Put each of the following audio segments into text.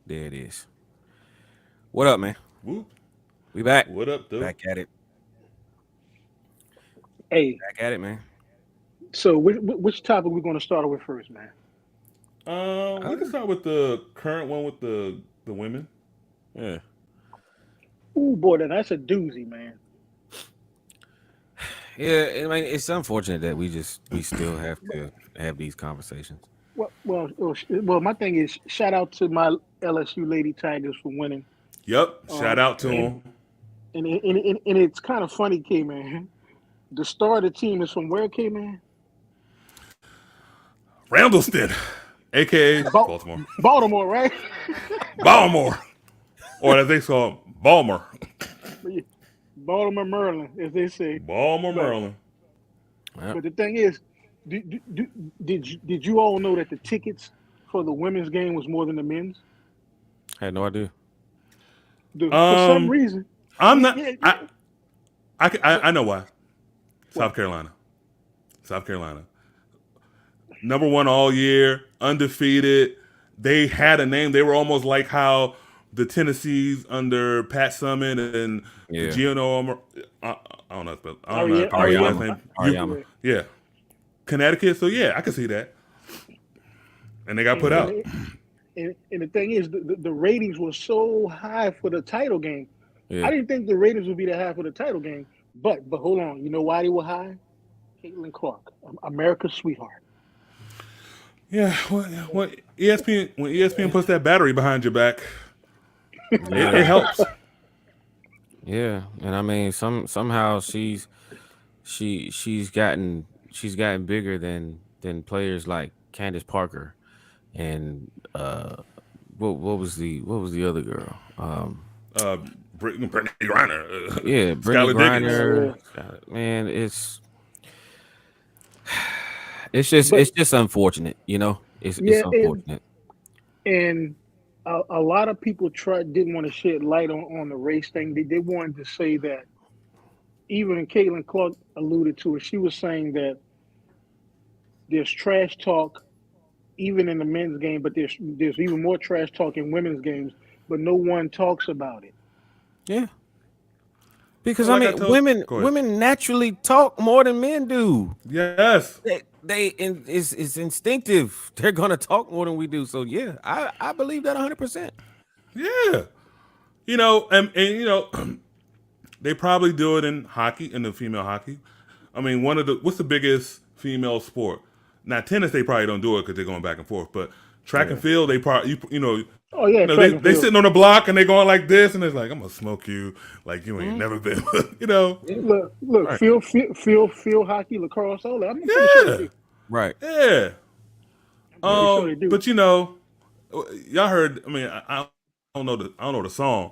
There it is. What up, man? Whoop. We back. What up, dude? Back at it. Hey, Back at it, man. so which topic we going to start with first, man? We can Uh, start with the current one with the women. yeah. Ooh, boy, that's a doozy, man. Yeah, I mean, it's unfortunate that we still have to have these conversations. My thing is, shout out to my LSU Lady Tigers for winning. Yep. Shout out to Yeah. And him. and it's kind of funny, K man. The star of the team is from where, K man? Randallston, aka Ba- Baltimore. Baltimore, right? Baltimore, or as they call it, Balmer. Baltimore, Maryland, as they say. Balmer, But Maryland. Yep. but the thing is, did you all know that the tickets for the women's game was more than the men's? Had no idea. For some Um, reason, I'm yeah, not. yeah, yeah. I know why. Why? South Carolina. South Carolina. Number one all year, undefeated. They had a name. They were almost like how the Tennessees under Pat Summitt and the Yeah. Gino. I don't know. I don't know how to pronounce his last Ariama. name. Ariama. Yeah. Yeah, Connecticut. So yeah, I can see that. And they got And put and, out. and the thing is, the ratings were so high for the title game. Yeah. I didn't think the ratings would be that high for the title game. But hold on, you know why they were high? Caitlin Clark, America's sweetheart. Yeah, what ESPN when ESPN puts that battery behind your back, it Yeah. helps. Yeah. And I mean, somehow she's gotten bigger than players like Candace Parker and what was the other girl? Uh, Brittany Griner, Yeah, Brittany Skylar Diggins. Yeah, Griner. yeah. Man, it's But it's just unfortunate, you know. It's yeah, unfortunate. and a lot of people didn't want to shed light on the race thing. They wanted to say that even Caitlin Clark alluded to it. She was saying that there's trash talk even in the men's game, but there's even more trash talk in women's games, but no one talks about it. Yeah, because Well, I like I mean, told, women go ahead. women naturally talk more than men do. Yes, It's instinctive. They're gonna talk more than we do. So yeah, I believe that 100%. yeah. And they probably do it in hockey, in the female hockey. I mean, what's the biggest female sport? Now, tennis, they probably don't do it because they're going back and forth. But track and Yeah. field, they probably, Oh yeah, track and they field. sitting on the block and they going like this, and it's like, I'm gonna smoke you like you ain't Mhm. never been, you know. Yeah. Look, Right. field hockey, lacrosse, all that. I'm pretty sure they Yeah, do. Right. yeah. I'm pretty sure they do. But y'all heard. I mean, I don't know the song.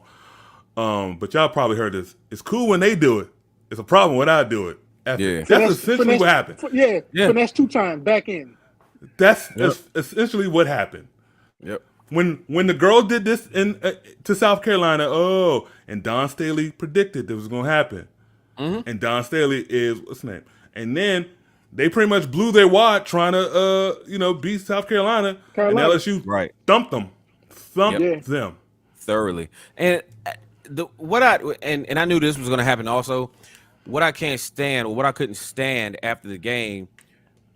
But y'all probably heard this. It's cool when they do it. It's a problem when I do it. Yeah. That's Finesse, essentially finesse, what happened. yeah, Yeah. finesse 2 times back in. That's Yep. essentially what happened. Yep. When the girl did this in to South Carolina, and Don Staley predicted this was gonna happen, Hmm. and Don Staley is what's his name, and then they pretty much blew their wad trying to beat South Carolina, and Carolina. LSU Right. thumped them, Yep. Yeah, thumped them. Thoroughly. And the what I and I knew this was going to happen also. What I can't stand, or what I couldn't stand after the game,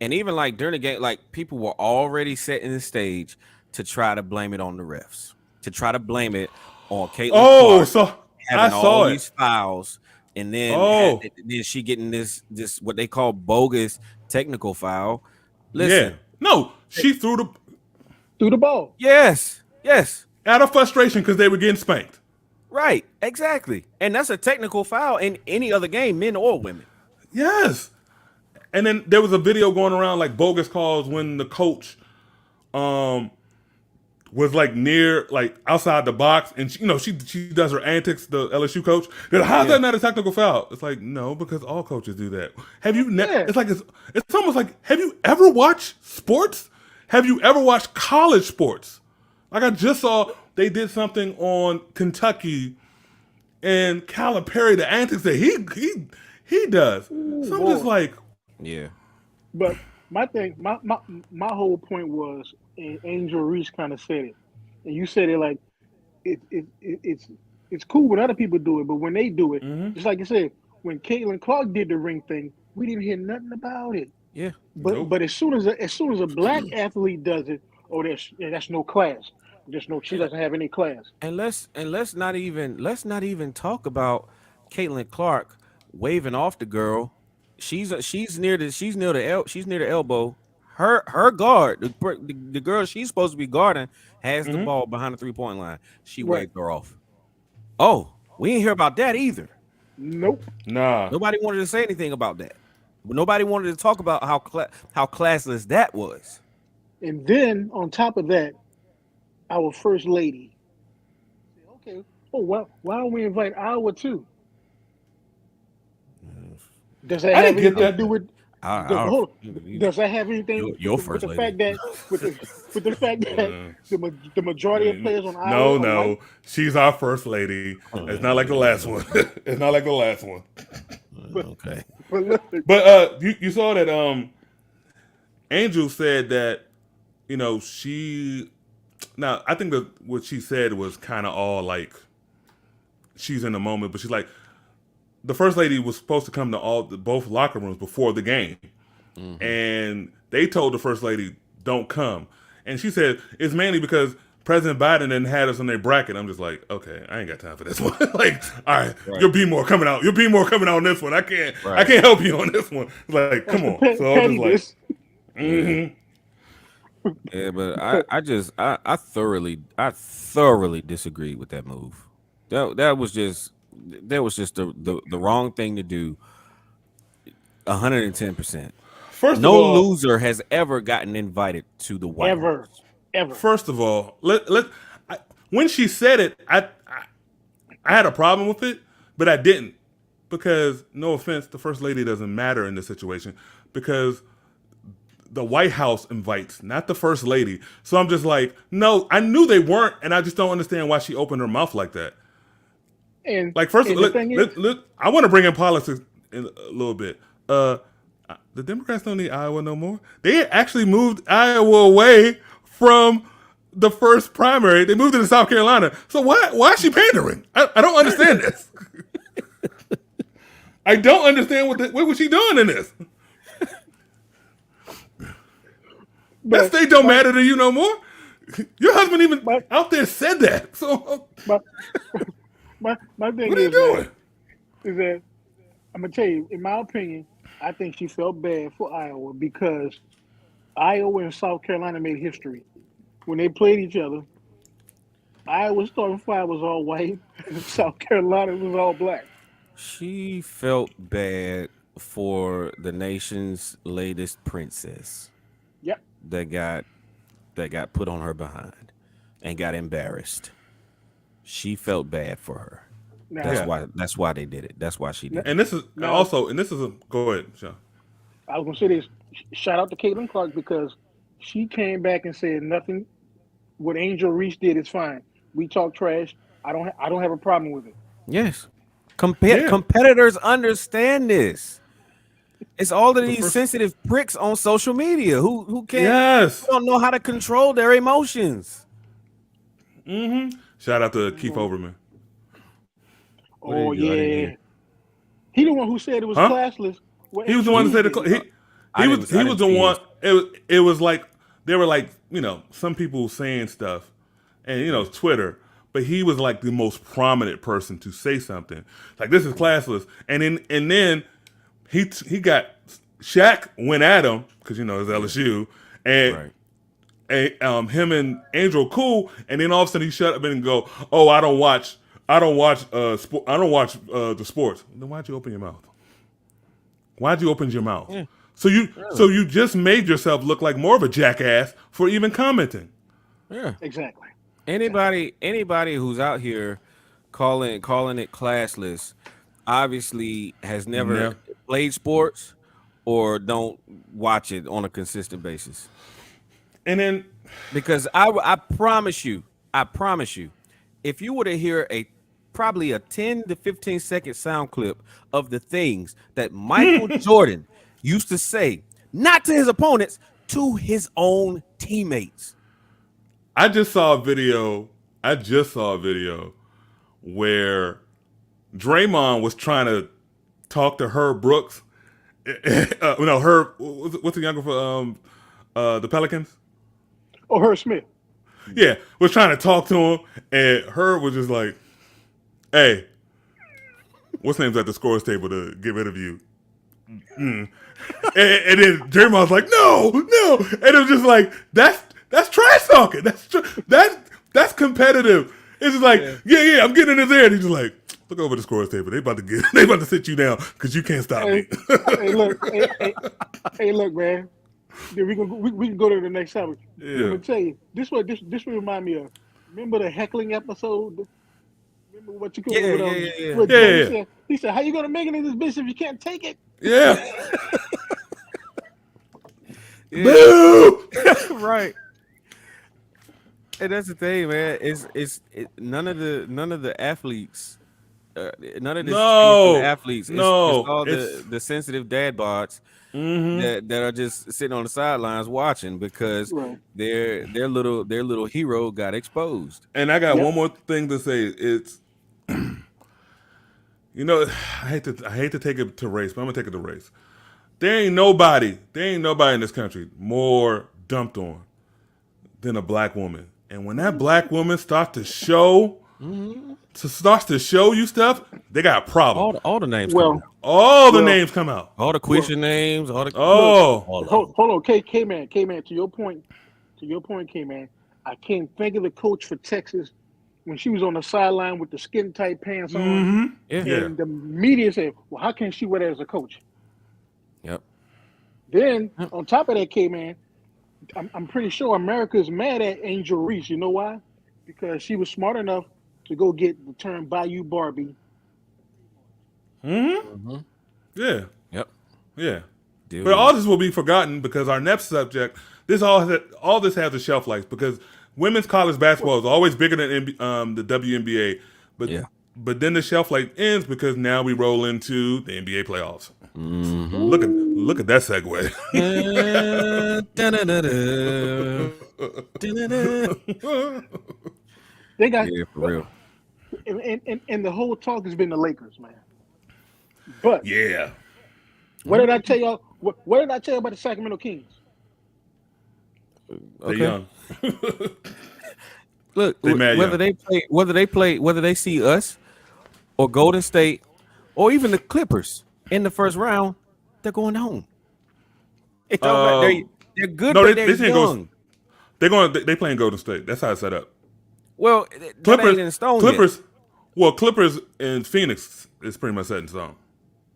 and even like during the game, like people were already setting the stage to try to blame it on the refs, to try to blame it on Caitlin Oh, Clark so I having all saw it. these fouls, and Oh, then she getting this what they call bogus technical foul. yeah. Listen, No, she threw the threw the ball. yes, yes, out of frustration because they were getting spanked. right, exactly, and that's a technical foul in any other game, men or women. Yes. And then there was a video going around like bogus calls when the coach um was like near like outside the box and she does her antics, the LSU coach. They're like, how's Yeah, that not a technical foul? It's like, no, because all coaches do that. Yeah, It's like it's almost like, have you ever watched sports? Have you ever watched college sports? Like I just saw they did something on Kentucky and Calipari, the antics that he does. ooh So I'm just boy. like, yeah, But my thing, my whole point was, and Angel Reese kind of said it. and you said it like it's cool when other people do it, but when they do it, Mm-hmm. just like you said, when Caitlin Clark did the ring thing, we didn't hear nothing about it. Yeah. Nope. But as soon as a black athlete does it, oh, that's no class. Just no, she Yeah. doesn't have any class. And let's not even talk about Caitlin Clark waving off the girl. She's near the elbow. Her guard, the girl she's supposed to be guarding, has the Mm-hmm. ball behind the 3 point line. She Right? waved her off. Oh, we didn't hear about that either. Nope. Nah. Nobody wanted to say anything about that. Nobody wanted to talk about how classless that was. And then on top of that, our first lady said, "Okay, oh well, why don't we invite Iowa too? Does that I have didn't get anything to that. do with I, hold you, does that have anything your with first the lady. fact that with the fact that the majority of players on No, Iowa are white? no. She's our first lady. It's not like the last one. It's not like the last one. But Okay. but look, But you saw that Angel said that she. Now I think that what she said was kind of all like she's in the moment, but she's like the first lady was supposed to come to both locker rooms before the game, and they told the first lady don't come, and she said it's mainly because President Biden didn't had us in their bracket. I'm just like, okay, I ain't got time for this one. Like, all right, Right. you'll be more coming out. You'll be more coming out on this one. I Right. can't help you on this one. Like, that's come the on. So I was just like, pettiness. Yeah. mm-hmm. Yeah, but I thoroughly disagree with that move. That was just the wrong thing to do. 110%. First of No all, loser has ever gotten invited to the White Ever, House. ever. first of all, I, when she said it, I had a problem with it, but I didn't because no offense, the first lady doesn't matter in this situation because the White House invites, not the first lady. So I'm just like, no, I knew they weren't, and I just don't understand why she opened her mouth like that. And Like, first, and the thing is, look, I want to bring in politics in a little bit. The Democrats don't need Iowa no more. They actually moved Iowa away from the first primary. They moved it to South Carolina. So why is she pandering? I don't understand this. I don't understand what was she doing in this. That but state don't my matter to you no more. Your husband even my out there said that. So my my thing what are you is, man, doing? is that I'm gonna tell you, in my opinion, I think she felt bad for Iowa because Iowa and South Carolina made history when they played each other. Iowa's starting five was all white, and South Carolina was all black. She felt bad for the nation's latest princess Yep. that got that got put on her behind and got embarrassed. She felt bad for her. That's Now, Yeah. why that's why they did it. That's why she did n- it. And this is now a go ahead, Sean. I was gonna say this. Shout out to Caitlin Clark because she came back and said nothing. What Angel Reese did is fine. We talk trash. I don't have a problem with it. Yes. Yeah. Competitors understand this. It's all of The these first sensitive pricks on social media who Yes. don't know how to control their emotions. Shout out to Keith Well, Overman. What did he oh do? I didn't hear. yeah, he the one who said it was Huh? classless. What He was the Angel one that Reese said did. I he was didn't the see one. his. It was like they were like some people saying stuff, and Twitter, but he was like the most prominent person to say something like this is classless, and then he got Shaq went at him because it's LSU, and Right. him and Angel cool, and then all of a sudden he shut up and go, oh I don't watch the sports. Then why'd you open your mouth? Why'd you open your mouth? Yeah. So you just made yourself look like more of a jackass for even commenting. Yeah. Exactly. Anybody who's out here calling it classless obviously has Yeah. never played sports or don't watch it on a consistent basis. And then Because I promise you, if you were to hear probably a 10 to 15-second sound clip of the things that Michael Jordan used to say, not to his opponents, to his own teammates. I just saw a video. I just saw a video where Draymond was trying to talk to Herb Brooks. No, Herb. What's the younger for the Pelicans? Oh, Herb Smith. Yeah, was trying to talk to him, and Herb was just like, "Hey, what's name's at the scores table to get rid of you?" And then Draymond's like, "No, no," and it was just like, "That's trash talking. That's competitive." It's just like, yeah, I'm getting in his ear, and he's just like, "Look over the scores table. They about to sit you down because you can't stop me." Hey, look, man. Then we can go to the next topic. I'm Yeah, gonna tell you this will remind me of. Remember the heckling episode? Remember what you call Yeah, what yeah, yeah, yeah. what yeah, Joey yeah, said? He said, "How you gonna make it in this bitch if you can't take it?" yeah. Yeah, Boo! right. And that's the thing, man. None of the athletes, none of this thing from the No, athletes. It's no. all It's the sensitive dad bots that are just sitting on the sidelines watching because Right. their little hero got exposed. and I got Yep. one more thing to say. It's I hate to take it to race, but I'm gonna take it to race. There ain't nobody in this country more dumped on than a black woman. And when that black woman starts to show you stuff, they got a problem. All the names coming Well, out. All the well, names come out. All the well. Quisha names. All the Look, Oh, all of them. hold on, K man. To your point, K man. I can't think of the coach for Texas when she was on the sideline with the skin tight pants on, Yeah. yeah. and the media said, "Well, how can she wear that as a coach?" Yep. Then on top of that, K man, I'm pretty sure America's mad at Angel Reese. You know why? Because she was smart enough to go get the term Bayou Barbie. Mm-hmm. Yeah, Yep. yeah. Deal But with all it. this will be forgotten because our next subject, all this has a shelf life because women's college basketball is always bigger than the WNBA, but Yeah. but then the shelf life ends because now we roll into the NBA playoffs. Mm-hmm. Look at that segue. They got, Yeah, for real. and the whole talk has been the Lakers, man. But Yeah, what did I tell y'all? What did I tell you about the Sacramento Kings? they Okay. young. Look, They mad whether young. whether they see us or Golden State or even the Clippers in the first round, they're going home. It don't matter. Um, They're good, no, but they're this ain't goes. young. They playing Golden State. That's how it's set up. Well, that ain't in stone yet. Clippers in Phoenix is pretty much set in stone.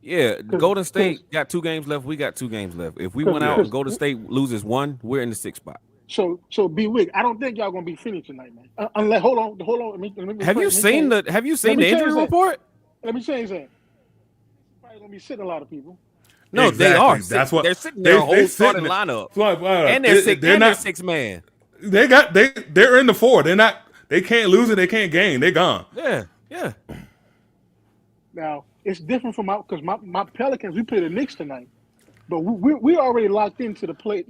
Yeah, Cause, Golden cause, State got 2 games left. We got 2 games left. If we cause, went out and cause, Golden State loses one, we're in the 6th spot. so be wig. I don't think y'all gonna be finished tonight, man. Unless hold on. Have you seen the Have you let seen me the injury change that. report? Let me change that. Probably gonna be sitting a lot of people. No, they Exactly. are. That's what They're sitting there a whole they starting sitting. lineup, That's why, and they're six. they're And they're not. 6 man. They're in the four. They're not. They can't lose it. They can't gain. They're gone. Yeah, yeah. Now it's different from because my Pelicans we play the Knicks tonight, but we already locked into the play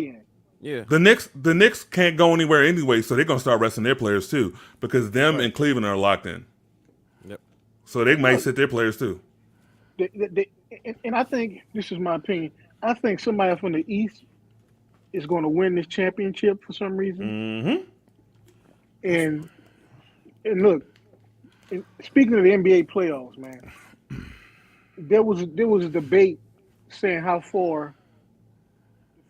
in. Yeah. The Knicks can't go anywhere anyway, so they're gonna start resting their players too because them Right. and Cleveland are locked in. Yep. So they might Look, sit their players too. and I think this is my opinion. I think somebody from the East is going to win this championship for some reason. Mm-hmm. And look, and speaking of the NBA playoffs, man, there was a debate saying how far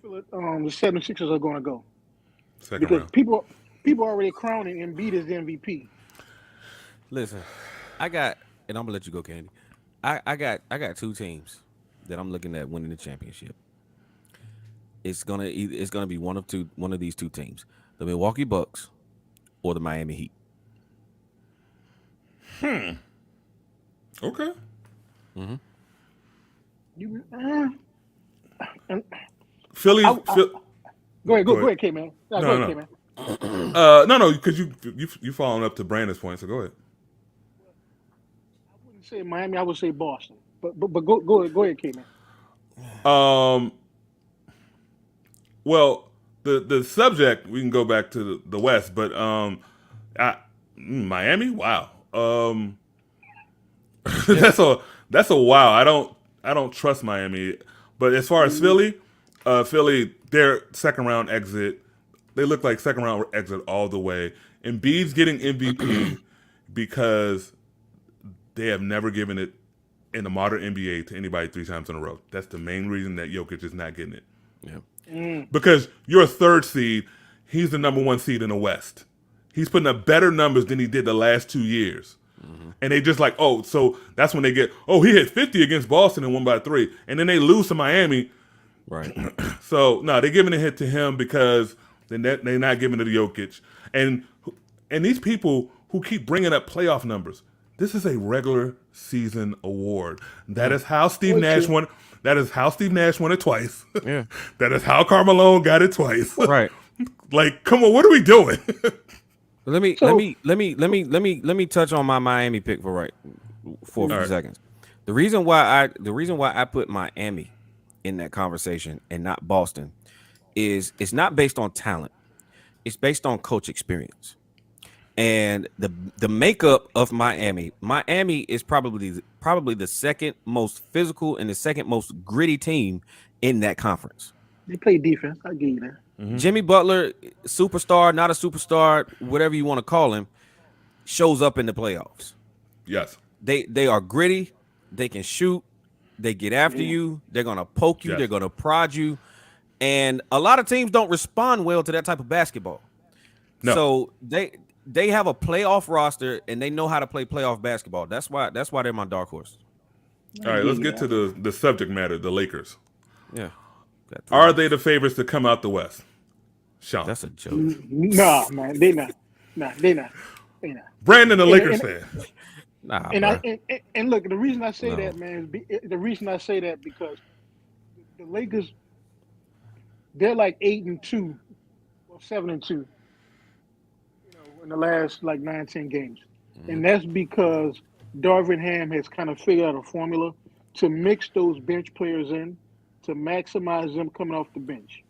the 76ers are going to go Second because round. people are already crowning Embiid as the MVP. Listen, and I'm gonna let you go, Candy. I got 2 teams that I'm looking at winning the championship. It's gonna be one of these 2 teams, the Milwaukee Bucks or the Miami Heat. Okay. You, and Philly. I- Phil, go ahead, Go go ahead. ahead, K man. Go No, ahead, no. K man. no, because you following up to Brandon's point. So go ahead. I wouldn't say Miami. I would say Boston. But go ahead, K man. Well, the subject, we can go back to the West, but Miami, wow. Yeah. That's a wow. I don't trust Miami. But as far as Philly, their second round exit, they look like second round exit all the way. Embiid's getting MVP because they have never given it in the modern NBA to anybody 3 times in a row. That's the main reason that Jokic is not getting it. Yeah. Because you're a third seed, he's the number one seed in the West. He's putting up better numbers than he did the last 2 years. And they just like, oh, so that's when they get, oh, he hit 50 against Boston and won by 3. And then they lose to Miami. Right. So, no, they're giving a hit to him because they're not giving it to Jokic. And these people who keep bringing up playoff numbers, this is a regular season award. That is how Steve Nash won. That is how Steve Nash won it twice. Yeah. That is how Carmelo got it twice. Right. Like, come on, what are we doing? Let me touch on my Miami pick for a few seconds. The reason why I put Miami in that conversation and not Boston is it's not based on talent. It's based on coach experience. And the makeup of Miami is probably the second most physical and the second most gritty team in that conference. They play defense. I give you that. Jimmy Butler, superstar, not a superstar, whatever you want to call him, shows up in the playoffs. Yes. They are gritty. They can shoot. They get after you. They're gonna poke you. Yes. They're gonna prod you. And a lot of teams don't respond well to that type of basketball. No. So they have a playoff roster and they know how to play playoff basketball. That's why they're my dark horse. All right, let's get to the subject matter, the Lakers. Yeah. Are they the favorites to come out the West? Sean. That's a joke. Nah, man, they not. Nah, they not. They not. Brandon, the Lakers fan. Nah, And look, the reason I say that, man, is because the Lakers, they're like 8-2 or 7-2, you know, in the last like 9-10 games, and that's because Darvin Ham has kind of figured out a formula to mix those bench players in to maximize them coming off the bench,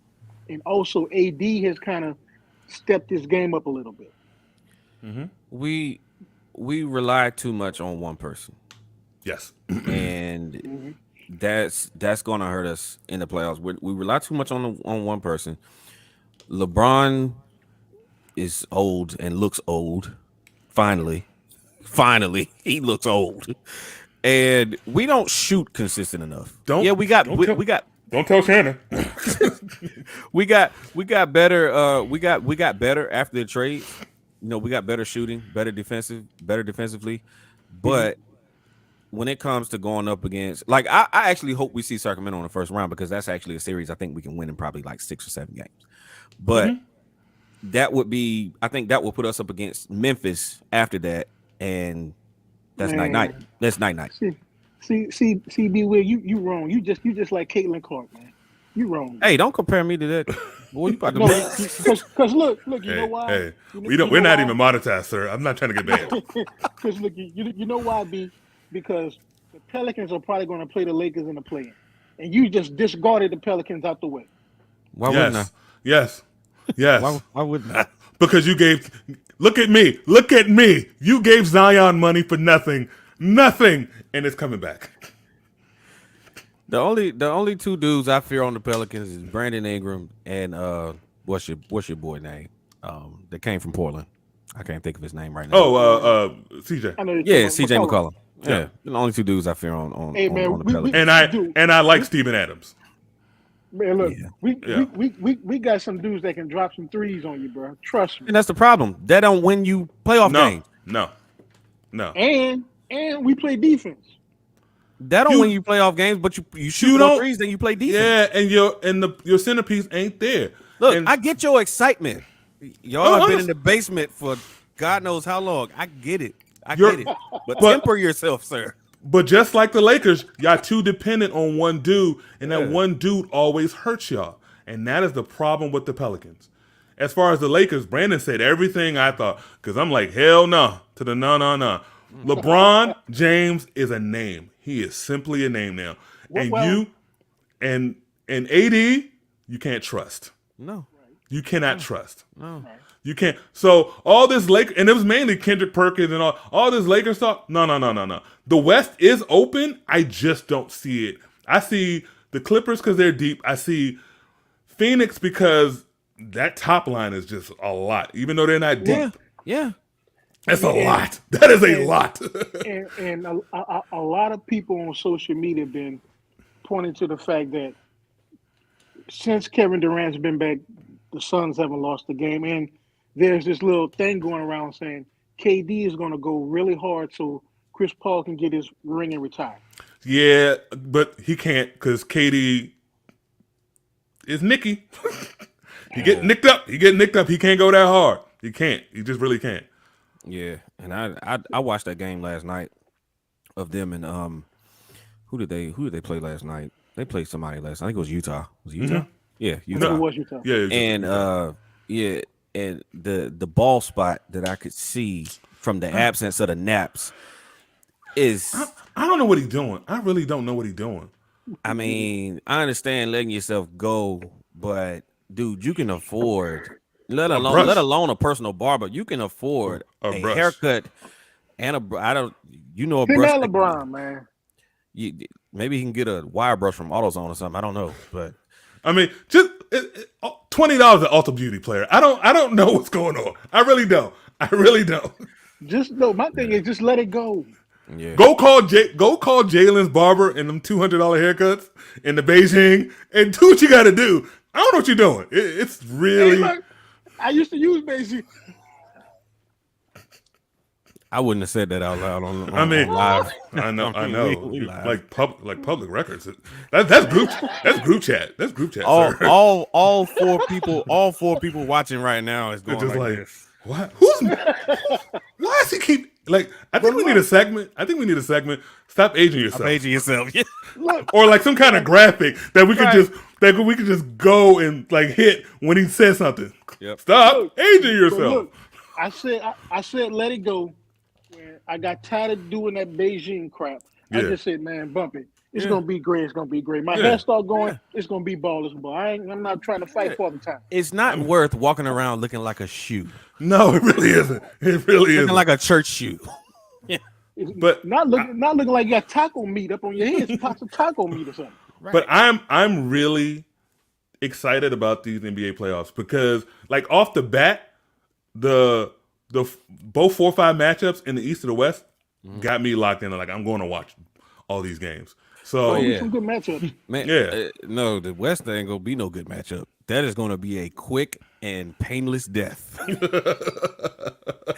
and also AD has kind of stepped his game up a little bit. we rely too much on one person. Yes. And that's going to hurt us in the playoffs. We rely too much on one person. LeBron is old and looks old. Finally, he looks old, and we don't shoot consistent enough. We got Don't tell Shannon. we got better. We got better after the trade. You know, we got better shooting, better defensively, but when it comes to going up against, like, I actually hope we see Sacramento in the first round because that's actually a series I think we can win in probably like 6 or 7 games. But that would be, I think that will put us up against Memphis after that, and that's night. That's night. See, B. Will, you wrong. You just like Caitlin Clark, man. You wrong. Hey, don't compare me to that. Boy, you about to because look, you know why? Hey, we're not even monetized, sir. I'm not trying to get banned. Because look, you know why, B? Because the Pelicans are probably going to play the Lakers in the play-in, and you just discarded the Pelicans out the way. Why wouldn't I? Yes. Why wouldn't I? Because you gave. Look at me. You gave Zion money for nothing, and it's coming back. The only two dudes I fear on the Pelicans is Brandon Ingram and what's your boy name? That came from Portland. I can't think of his name right now. CJ. CJ McCollum. Yeah, the only two dudes I fear on Hey, man, on the Pelicans. And I like Steven Adams. Man, look, we got some dudes that can drop some threes on you, bro. Trust me. And that's the problem. That don't win you playoff games. No. And we play defense. That don't win you playoff games, but you shoot more threes than you play defense. Yeah, and your centerpiece ain't there. Look, I get your excitement. Y'all have been in the basement for God knows how long. I get it. But temper yourself, sir. But just like the Lakers, y'all too dependent on one dude, and that one dude always hurts y'all. And that is the problem with the Pelicans. As far as the Lakers, Brandon said everything I thought, because I'm like, hell no, to the no. LeBron James is a name. He is simply a name now. And you and AD, you can't trust. No. You cannot trust. No. Right. You can't. So all this Lake, and it was mainly Kendrick Perkins and all this Lakers talk. No, no, no, no, no. The West is open. I just don't see it. I see the Clippers because they're deep. I see Phoenix because that top line is just a lot. Even though they're not Well, Yeah. deep, Yeah. that's a and lot. That is a and lot. and a lot of people on social media have been pointing to the fact that since Kevin Durant's been back, the Suns haven't lost the game. And there's this little thing going around saying KD is going to go really hard so Chris Paul can get his ring and retire. Yeah, but he can't because Katie is Nicky. He get Yeah. nicked up. He get nicked up. He can't go that hard. He can't. He just really can't. Yeah. And I watched that game last night of them and who did they play last night? They played somebody last night. I think it was Utah. Was it Utah? Yeah, I think Utah. it was Utah. Yeah, And yeah, and the ball spot that I could see from the absence of the naps is, I don't know what he's doing. I really don't know what he's doing. I mean, I understand letting yourself go, but dude, you can afford let brush. alone a personal barber, you can afford A a brush. haircut and I don't, a Him brush and that- LeBron, man. you, maybe he can get a wire brush from AutoZone or something. I don't know, but I mean, just $20 an Ulta Beauty player. I don't know what's going on. I really don't. I really don't. Just no. My thing is just let it go. yeah. Go call Jalen's barber and them $200 haircuts in the Beijing and do what you got to do. I don't know what you're doing. It's Hey, really. look, I used to use Beijing. I wouldn't have said that out loud on I mean, on live. I know. I We- know. we live. Like public records. That's group. That's group chat. That's group chat. all, sir. all four people watching right now is They're going just like like, this. what? Why does he keep like? I think we need a segment. Stop aging yourself, Paging yourself. Yeah. Look, or like some kind of graphic that we could Right. just go and like hit when he says something. Yep. Stop Look, aging but yourself. look, I said let it go. When I got tired of doing that Beijing crap. I Yeah. just said, man, bump it. It's Yeah. gonna be great. It's gonna be great. My Yeah. hair start going. It's gonna be ballers ball. I'm not trying to fight for the time. It's not worth walking around looking like a shoe, No, it really isn't. It really isn't. looking like a church shoe. But not looking like you got taco meat up on your head. It's pots of taco meat or something. But I'm really excited about these NBA playoffs because like off the bat, the both 4-5 matchups in the East or the West got me locked in. Like I'm going to watch all these games. So Oh, yeah. Some good matchups. Man, Yeah. no, the West ain't gonna be no good matchup. That is gonna be a quick and painless death.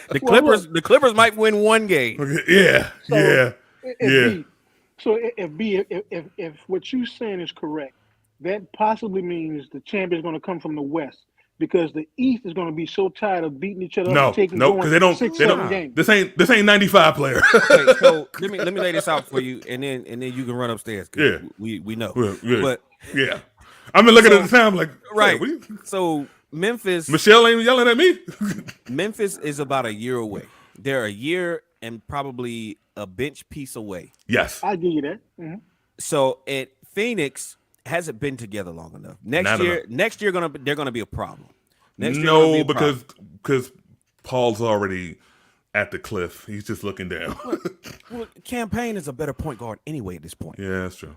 The Clippers might win one game. yeah, So, yeah, If yeah. B, so if what you're saying is correct, that possibly means the champion is going to come from the West because the East is going to be so tired of beating each other up No, and taking no, because they don't. 6, They 7 don't. games. This ain't 95 player. Okay, so let me lay this out for you, and then you can run upstairs. 'Cause Yeah. we know. Yeah. But Yeah, I've been looking at the time like right, what are you- so Memphis Michelle ain't yelling at me. Memphis is about a year away. They're a year and probably a bench piece away. Yes, I give you that. Mhm. So Phoenix hasn't been together long enough. Not Next year they're gonna be a problem. Next year gonna be no, a problem. because Paul's already at the cliff. He's just looking down. Well, Campaign is a better point guard anyway at this point. Yeah, that's true.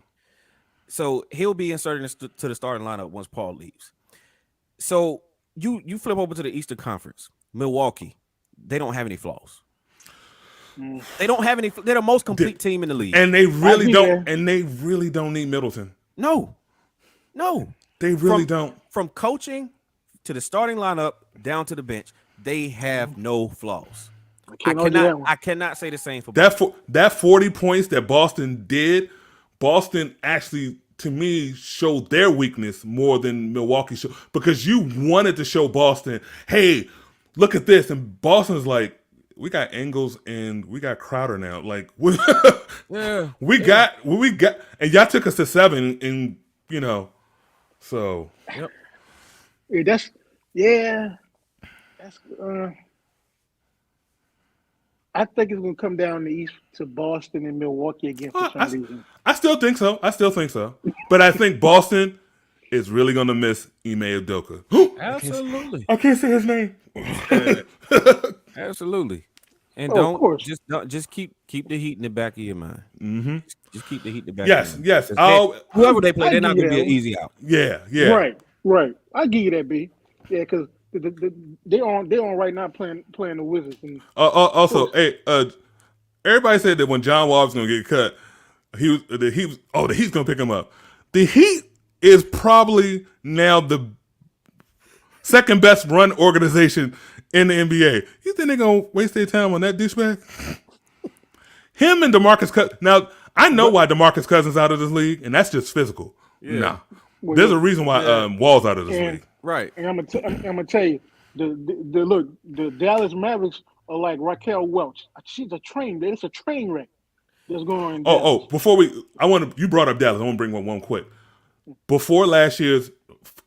So he'll be inserted to the starting lineup once Paul leaves. So you flip over to the Eastern Conference, Milwaukee. They don't have any flaws. They don't have any. They're the most complete team in the league. And they really I don't. hear. And they really don't need Middleton. No. They really don't. From coaching to the starting lineup down to the bench, they have no flaws. Can't argue that one. I cannot say the same for That 40 points that Boston did, Boston actually to me showed their weakness more than Milwaukee showed because you wanted to show Boston, hey, look at this, and Boston's like, we got Ingles and we got Crowder now. Like we got, and y'all took us to 7, and so Yeah, that's I think it's going to come down the East to Boston and Milwaukee again for some reason. I still think so. But I think Boston is really gonna miss Ime Udoka. Absolutely. I can't say his name. Absolutely. And Oh, of course. don't just keep the heat in the back of your mind. Mm-hmm. Just keep the heat in the back of your Yes, mind. yes. 'Cause Oh, whoever they play, I they're give not you gonna that be an one. easy out. yeah, yeah. Right, right. I give you that, B. Yeah, because they on right now playing the Wizards, and of Also, course, hey, everybody said that when John Wall was going to get cut, the Heat's going to pick him up. The Heat is probably now the second best run organization in the NBA. You think they're going to waste their time on that douchebag? Him and DeMarcus Cousins. Now, I know why DeMarcus Cousins out of this league, and that's just physical. Yeah. Nah. well, There's yeah, a reason why Yeah. Wall's out of this and league. Right. and I'm gonna tell you, the look, the Dallas Mavericks are like Raquel Welch. She's a train. It's a train wreck that's going on in Dallas. Before you brought up Dallas. I want to bring one quick. Before last year's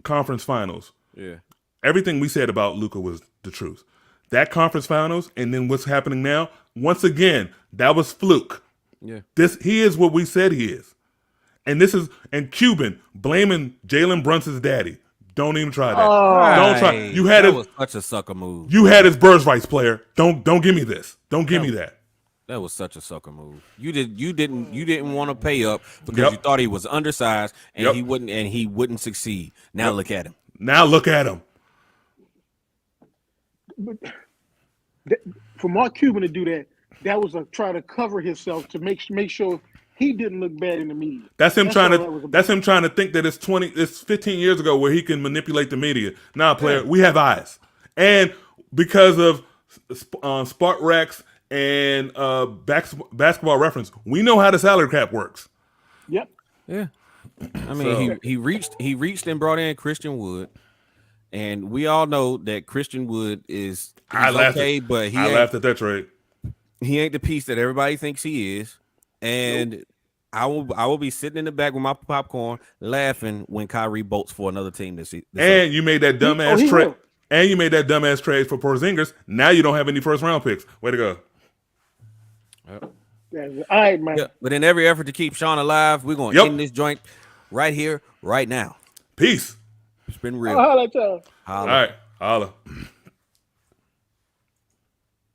conference finals, Yeah. everything we said about Luka was the truth. That conference finals, and then what's happening now, once again, that was fluke. Yeah. He is what we said he is. And Cuban blaming Jalen Brunson's daddy. Don't even try that. Don't try. Right. You had that his was such a sucker move. you had his birthrights player. Don't give me this. Don't give me that. That was such a sucker move. You didn't want to pay up because Yep. you thought he was undersized and Yep. he wouldn't succeed. Now look at him. Now look at him. But for Mark Cuban to do that, that was a try to cover himself to make sure he didn't look bad in the media. That's him all trying that was to. about. That's him trying to think that it's 15 years ago where he can manipulate the media. Nah, player, we have eyes, and because of Spark Rex and basketball reference, we know how the salary cap works. Yep. Yeah. I mean, he reached and brought in Christian Wood, and we all know that Christian Wood is I laughed okay, but I laughed at that trade. he ain't the piece that everybody thinks he is. And I will be sitting in the back with my popcorn laughing when Kyrie bolts for another team this season. And you made that dumbass he trade. will. And you made that dumbass trade for Porzingis. Now you don't have any first round picks. Way to go. All right, man. Yeah, but in every effort to keep Sean alive, we're going to end this joint right here, right now. Peace. It's been real. I'll holler at y'all. Holla. All right. Holla.